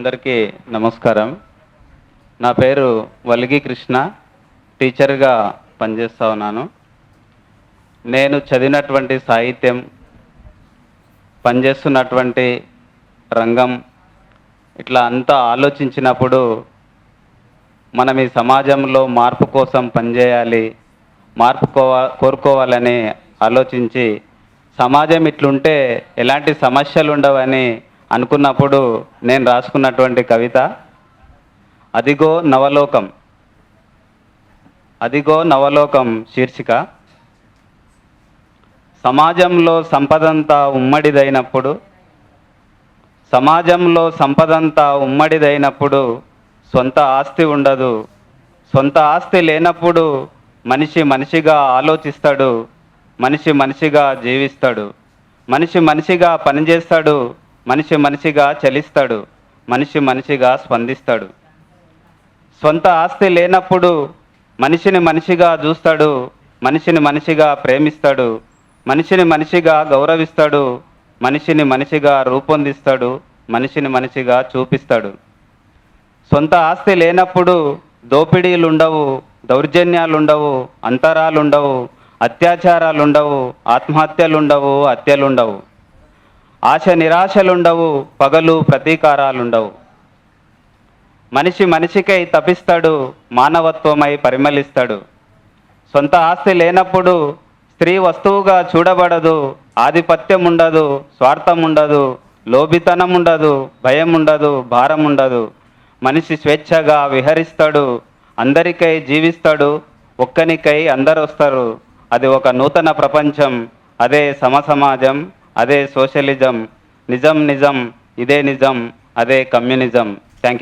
అందరికీ నమస్కారం. నా పేరు వల్గి కృష్ణ, టీచర్గా పనిచేస్తూ ఉన్నాను. నేను చదివినటువంటి సాహిత్యం, పనిచేస్తున్నటువంటి రంగం ఇట్లా అంతా ఆలోచించినప్పుడు మనం ఈ సమాజంలో మార్పు కోసం పనిచేయాలి, మార్పు కోరుకోవాలని ఆలోచించి సమాజం ఇట్లుంటే ఎలాంటి సమస్యలు ఉండవని అనుకున్నప్పుడు నేను రాసుకున్నటువంటి కవిత అదిగో నవలోకం. అదిగో నవలోకం శీర్షిక. సమాజంలో సంపదంతా ఉమ్మడిదైనప్పుడు, సమాజంలో సంపదంతా ఉమ్మడిదైనప్పుడు సొంత ఆస్తి ఉండదు. సొంత ఆస్తి లేనప్పుడు మనిషి మనిషిగా ఆలోచిస్తాడు, మనిషి మనిషిగా జీవిస్తాడు, మనిషి మనిషిగా పనిచేస్తాడు, మనిషి మనిషిగా చలిస్తాడు, మనిషి మనిషిగా స్పందిస్తాడు. సొంత ఆస్తి లేనప్పుడు మనిషిని మనిషిగా చూస్తాడు, మనిషిని మనిషిగా ప్రేమిస్తాడు, మనిషిని మనిషిగా గౌరవిస్తాడు, మనిషిని మనిషిగా రూపొందిస్తాడు, మనిషిని మనిషిగా చూపిస్తాడు. సొంత ఆస్తి లేనప్పుడు దోపిడీలుండవు, దౌర్జన్యాలుండవు, అంతరాలుండవు, అత్యాచారాలుండవు, ఆత్మహత్యలుండవు, హత్యలుండవు, ఆశ నిరాశలుండవు, పగలు ప్రతీకారాలుండవు. మనిషి మనిషికై తపిస్తాడు, మానవత్వమై పరిమళిస్తాడు. సొంత ఆస్తి లేనప్పుడు స్త్రీ వస్తువుగా చూడబడదు, ఆధిపత్యం ఉండదు, స్వార్థం ఉండదు, లోభితనం ఉండదు, భయం ఉండదు, భారం ఉండదు. మనిషి స్వేచ్ఛగా విహరిస్తాడు, అందరికై జీవిస్తాడు, ఒక్కనికై అందరు వస్తారు. అది ఒక నూతన ప్రపంచం, అదే సమసమాజం, అదే సోషలిజం. నిజం నిజం, ఇదే నిజం, అదే కమ్యూనిజం.